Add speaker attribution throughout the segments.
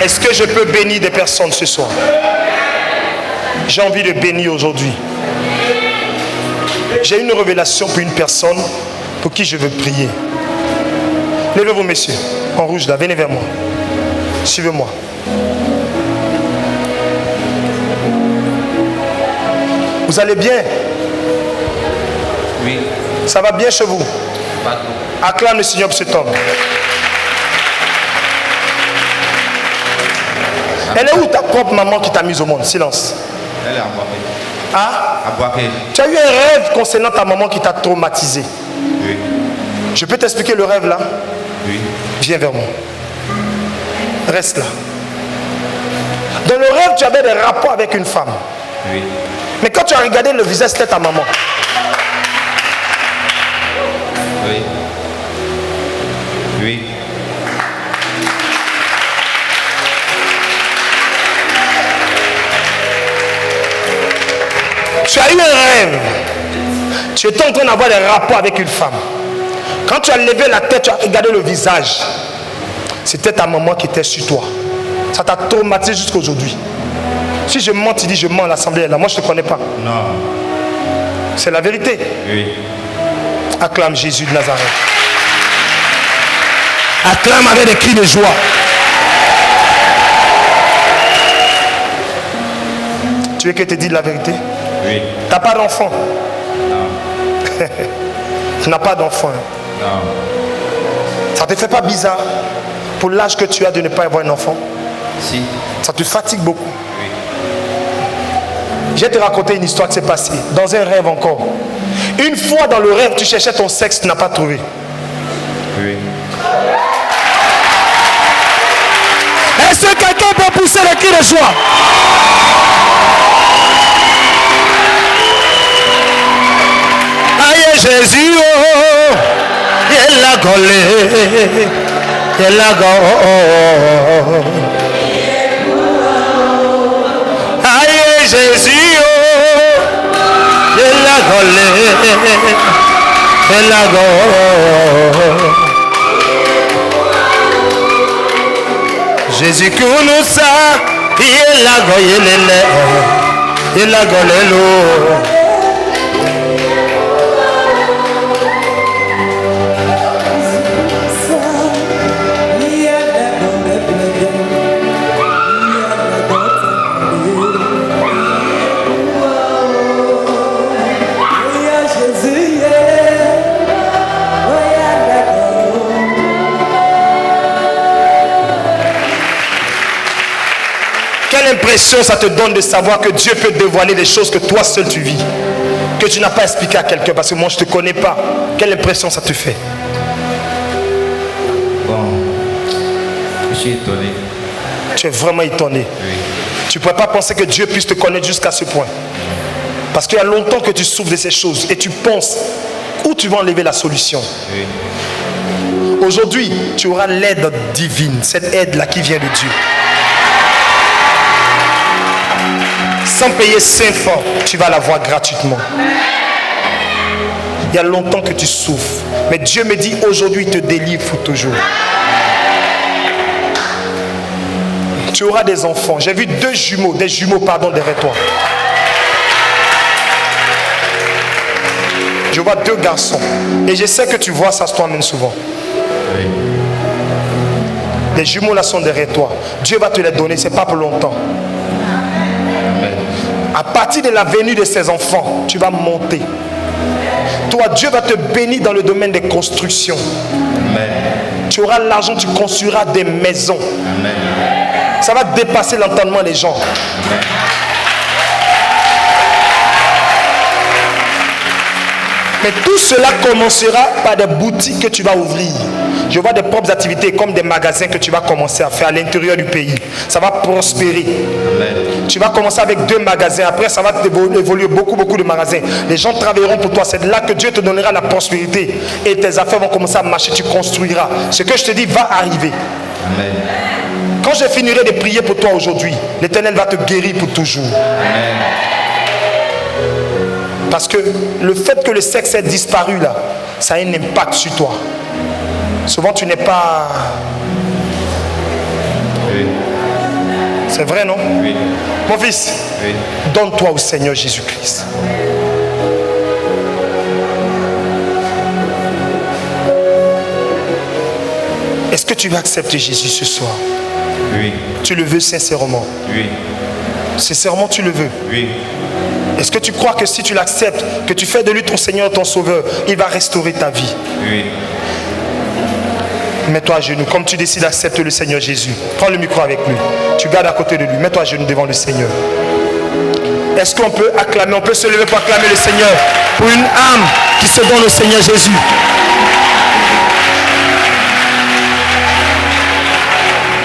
Speaker 1: Est-ce que je peux bénir des personnes ce soir? J'ai envie de bénir aujourd'hui. J'ai une révélation pour une personne pour qui je veux prier. Levez-vous, messieurs. En rouge là, venez vers moi. Suivez-moi. Vous allez bien?
Speaker 2: Oui.
Speaker 1: Ça va bien chez vous?
Speaker 2: Pas trop.
Speaker 1: Acclame le Seigneur pour cet homme. Elle est où ta propre maman qui t'a mise au monde? Silence.
Speaker 2: Elle est à Boaké.
Speaker 1: Ah?
Speaker 2: À Boaké.
Speaker 1: Tu as eu un rêve concernant ta maman qui t'a traumatisé.
Speaker 2: Oui.
Speaker 1: Je peux t'expliquer le rêve là?
Speaker 2: Oui.
Speaker 1: Viens vers moi. Reste là. Dans le rêve, tu avais des rapports avec une femme.
Speaker 2: Oui.
Speaker 1: Mais quand tu as regardé le visage, c'était ta maman.
Speaker 2: Oui. Oui.
Speaker 1: Tu as eu un rêve. Tu étais en train d'avoir des rapports avec une femme. Quand tu as levé la tête, tu as regardé le visage. C'était ta maman qui était sur toi. Ça t'a traumatisé jusqu'à aujourd'hui. Si je mens, tu dis je mens à l'assemblée là. Moi, je ne te connais pas.
Speaker 2: Non.
Speaker 1: C'est la vérité.
Speaker 2: Oui.
Speaker 1: Acclame Jésus de Nazareth. Acclame avec des cris de joie. Tu veux que je te dise la vérité?
Speaker 2: Oui.
Speaker 1: Tu n'as pas d'enfant?
Speaker 2: Non.
Speaker 1: Tu n'as pas d'enfant.
Speaker 2: Non.
Speaker 1: Ça ne te fait pas bizarre pour l'âge que tu as de ne pas avoir un enfant?
Speaker 2: Si.
Speaker 1: Ça te fatigue beaucoup.
Speaker 2: Oui.
Speaker 1: Je vais te raconter une histoire qui s'est passée dans un rêve encore. Une fois dans le rêve, tu cherchais ton sexe, tu n'as pas trouvé.
Speaker 2: Oui.
Speaker 1: Est-ce que quelqu'un peut pousser le cri de joie? Aïe Jésus, oh, il a collé, il a collé. Aïe Jésus, oh, il a collé, il a collé. Jésus que nous ça, il a collé, il a collé l'eau. Quelle impression ça te donne de savoir que Dieu peut dévoiler des choses que toi seul tu vis, que tu n'as pas expliqué à quelqu'un parce que moi je ne te connais pas. Quelle impression ça te fait?
Speaker 2: Bon. Je suis étonné.
Speaker 1: Tu es vraiment étonné.
Speaker 2: Oui.
Speaker 1: Tu ne pourrais pas penser que Dieu puisse te connaître jusqu'à ce point. Parce qu'il y a longtemps que tu souffres de ces choses et tu penses où tu vas enlever la solution.
Speaker 2: Oui.
Speaker 1: Aujourd'hui, tu auras l'aide divine, cette aide-là qui vient de Dieu. Sans payer 5 francs, tu vas l'avoir gratuitement. Il y a longtemps que tu souffres. Mais Dieu me dit aujourd'hui, il te délivre pour toujours. Tu auras des enfants. J'ai vu des jumeaux derrière toi. Je vois 2 garçons. Et je sais que tu vois ça toi-même souvent.
Speaker 2: Oui.
Speaker 1: Les jumeaux là sont derrière toi. Dieu va te les donner, ce n'est pas pour longtemps. À partir de la venue de ces enfants, tu vas monter. Toi, Dieu va te bénir dans le domaine des constructions.
Speaker 2: Amen.
Speaker 1: Tu auras l'argent, tu construiras des maisons.
Speaker 2: Amen.
Speaker 1: Ça va dépasser l'entendement des gens.
Speaker 2: Amen.
Speaker 1: Mais tout cela commencera par des boutiques que tu vas ouvrir. Je vois des propres activités comme des magasins que tu vas commencer à faire à l'intérieur du pays. Ça va prospérer.
Speaker 2: Amen.
Speaker 1: Tu vas commencer avec 2 magasins. Après, ça va évoluer beaucoup de magasins. Les gens travailleront pour toi. C'est là que Dieu te donnera la prospérité. Et tes affaires vont commencer à marcher. Tu construiras. Ce que je te dis va arriver.
Speaker 2: Amen.
Speaker 1: Quand je finirai de prier pour toi aujourd'hui, l'Éternel va te guérir pour toujours.
Speaker 2: Amen.
Speaker 1: Parce que le fait que le sexe ait disparu là, ça a un impact sur toi. Souvent tu n'es pas...
Speaker 2: Oui.
Speaker 1: C'est vrai, non?
Speaker 2: Oui.
Speaker 1: Mon fils,
Speaker 2: Oui.
Speaker 1: donne-toi au Seigneur Jésus-Christ. Est-ce que tu vas accepter Jésus ce soir?
Speaker 2: Oui.
Speaker 1: Tu le veux sincèrement?
Speaker 2: Oui.
Speaker 1: Sincèrement, tu le veux?
Speaker 2: Oui.
Speaker 1: Est-ce que tu crois que si tu l'acceptes, que tu fais de lui ton Seigneur, ton Sauveur, il va restaurer ta vie?
Speaker 2: Oui.
Speaker 1: Mets-toi à genoux, comme tu décides d'accepter le Seigneur Jésus. Prends le micro avec lui. Tu gardes à côté de lui. Mets-toi à genoux devant le Seigneur. Est-ce qu'on peut acclamer, on peut se lever pour acclamer le Seigneur pour une âme qui se donne au Seigneur Jésus?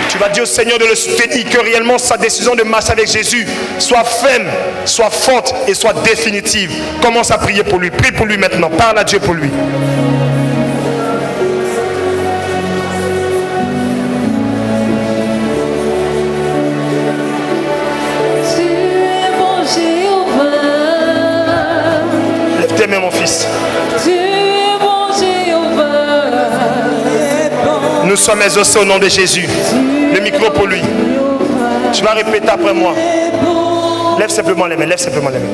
Speaker 1: Tu vas dire au Seigneur de le soutenir, que réellement sa décision de marcher avec Jésus soit ferme, soit forte et soit définitive. Commence à prier pour lui. Prie pour lui maintenant. Parle à Dieu pour lui. Lève tes mains, mon fils. Nous sommes exaucés au nom de Jésus. Le micro pour lui. Tu vas répéter après moi. Lève simplement les mains, lève simplement les mains.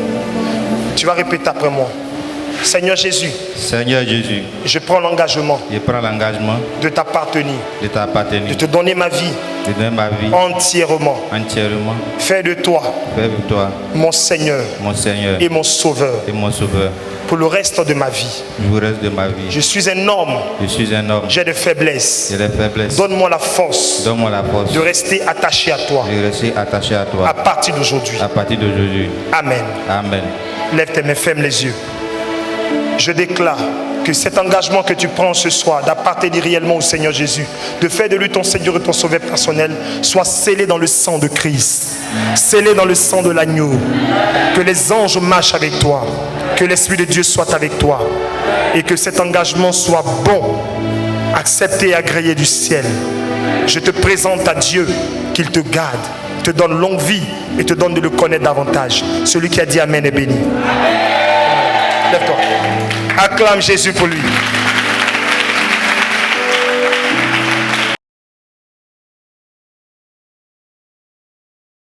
Speaker 1: Tu vas répéter après moi. Seigneur Jésus,
Speaker 2: Seigneur Jésus,
Speaker 1: je prends l'engagement
Speaker 2: je prends l'engagement
Speaker 1: de t'appartenir,
Speaker 2: de t'appartenir,
Speaker 1: de te donner ma vie
Speaker 2: de donner ma vie
Speaker 1: entièrement. Fais de toi
Speaker 2: Fais de toi
Speaker 1: mon Seigneur
Speaker 2: mon Seigneur
Speaker 1: et mon Sauveur
Speaker 2: et mon Sauveur
Speaker 1: pour le reste de ma vie.
Speaker 2: pour le reste de ma vie.
Speaker 1: Je suis un homme,
Speaker 2: Je suis un homme,
Speaker 1: j'ai des faiblesses.
Speaker 2: j'ai des faiblesses.
Speaker 1: Donne-moi la force
Speaker 2: Donne-moi la force
Speaker 1: de rester attaché à toi
Speaker 2: de rester attaché à toi
Speaker 1: à partir d'aujourd'hui.
Speaker 2: à partir d'aujourd'hui.
Speaker 1: Amen.
Speaker 2: Amen.
Speaker 1: Lève tes mains, ferme les yeux. Je déclare que cet engagement que tu prends ce soir d'appartenir réellement au Seigneur Jésus, de faire de lui ton Seigneur et ton Sauveur personnel, soit scellé dans le sang de Christ, scellé dans le sang de l'agneau. Que les anges marchent avec toi, que l'Esprit de Dieu soit avec toi et que cet engagement soit bon, accepté et agréé du ciel. Je te présente à Dieu, qu'il te garde, te donne longue vie et te donne de le connaître davantage. Celui qui a dit Amen est béni. Lève-toi. Acclame Jésus pour lui.